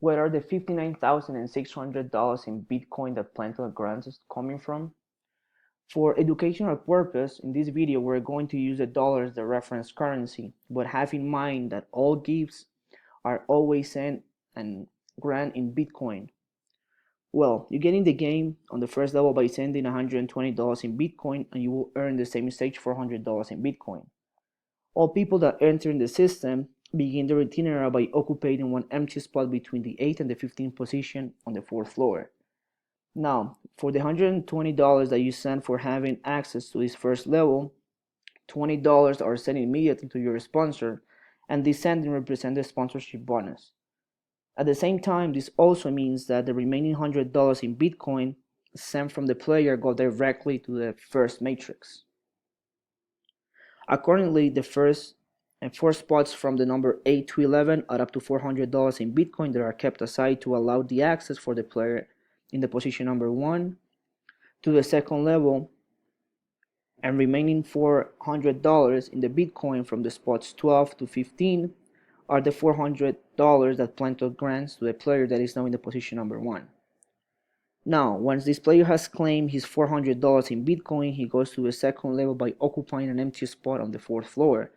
Where are the $59,600 in Bitcoin that Plentok grants is coming from? For educational purpose, in this video we're going to use the dollar as the reference currency, but have in mind that all gifts are always sent and grant in Bitcoin. Well, you get in the game on the first level by sending $120 in Bitcoin and you will earn the same stage $400 in Bitcoin. All people that enter in the system begin their itinerary by occupying one empty spot between the 8th and the 15th position on the 4th floor. Now, for the $120 that you send for having access to this first level, $20 are sent immediately to your sponsor, and this sending represents the sponsorship bonus. At the same time, this also means that the remaining $100 in Bitcoin sent from the player go directly to the first matrix. Accordingly, the first and four spots from the number 8 to 11 are up to $400 in Bitcoin that are kept aside to allow the access for the player in the position number 1 to the second level, and remaining $400 in the Bitcoin from the spots 12 to 15 are the $400 that Plentok grants to the player that is now in the position number 1. Now, once this player has claimed his $400 in Bitcoin, he goes to the second level by occupying an empty spot on the 4th floor.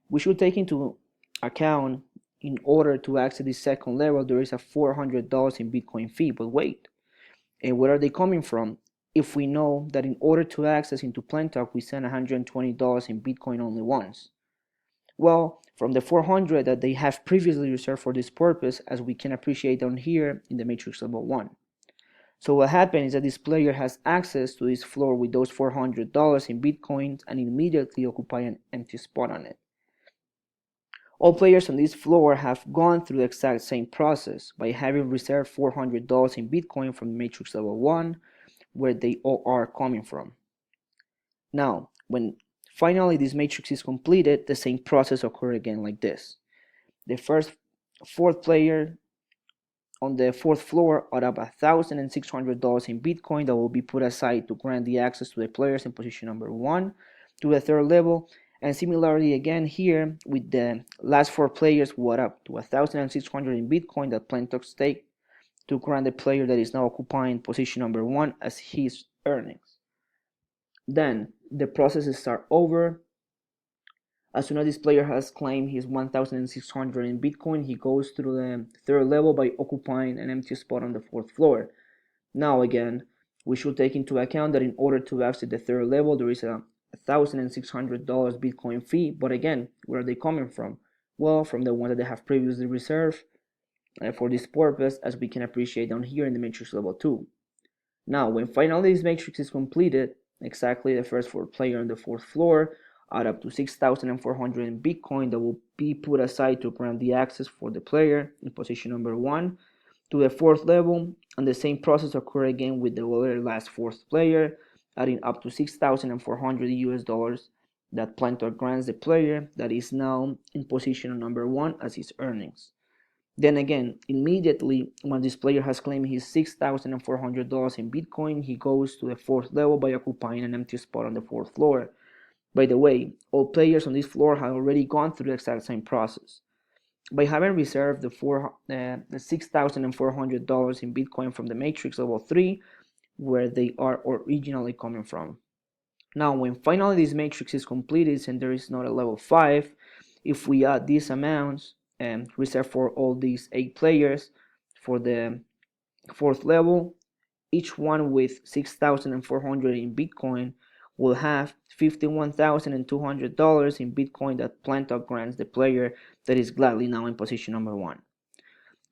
We should take into account, in order to access the second level, there is a $400 in Bitcoin fee, but wait, and where are they coming from? If we know that in order to access into Plentok, we send $120 in Bitcoin only once. Well, from the 400 that they have previously reserved for this purpose, as we can appreciate down here in the matrix level 1. So what happens is that this player has access to this floor with those $400 in Bitcoin and immediately occupy an empty spot on it. All players on this floor have gone through the exact same process by having reserved $400 in Bitcoin from the matrix level 1, where they all are coming from. Now, when finally this matrix is completed, the same process occurs again like this. The fourth player on the 4th floor are up $1,600 in Bitcoin that will be put aside to grant the access to the players in position number 1 to the 3rd level. And similarly again here with the last 4 players who are up to $1,600 in Bitcoin that Plentok stake to grant the player that is now occupying position number 1 as his earnings. Then the process start over. As soon as this player has claimed his 1,600 in Bitcoin, he goes through the 3rd level by occupying an empty spot on the 4th floor. Now again, we should take into account that in order to access the 3rd level, there is a $1,600 Bitcoin fee, but again, where are they coming from? Well, from the one that they have previously reserved for this purpose, as we can appreciate down here in the matrix level 2. Now, when finally this matrix is completed, exactly the first 4 players on the 4th floor are up to 6,400 in Bitcoin that will be put aside to grant the access for the player in position number 1 to the 4th level, and the same process occurs again with the other last 4th player, adding up to 6,400 US dollars that Plentok grants the player that is now in position number 1 as his earnings. Then again, immediately when this player has claimed his $6,400 in Bitcoin, he goes to the 4th level by occupying an empty spot on the 4th floor. By the way, all players on this floor have already gone through the exact same process. By having reserved the $6,400 in Bitcoin from the matrix level 3, where they are originally coming from. Now, when finally this matrix is completed and there is not a level 5, if we add these amounts and reserve for all these 8 players for the 4th level, each one with 6,400 in Bitcoin will have $51,200 in Bitcoin that Plentok grants the player that is gladly now in position number 1.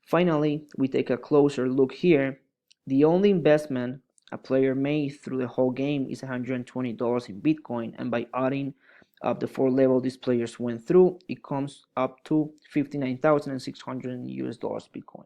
Finally, we take a closer look here. The only investment a player made through the whole game is $120 in Bitcoin, and by adding up the 4 levels these players went through, it comes up to $59,600 US dollars Bitcoin.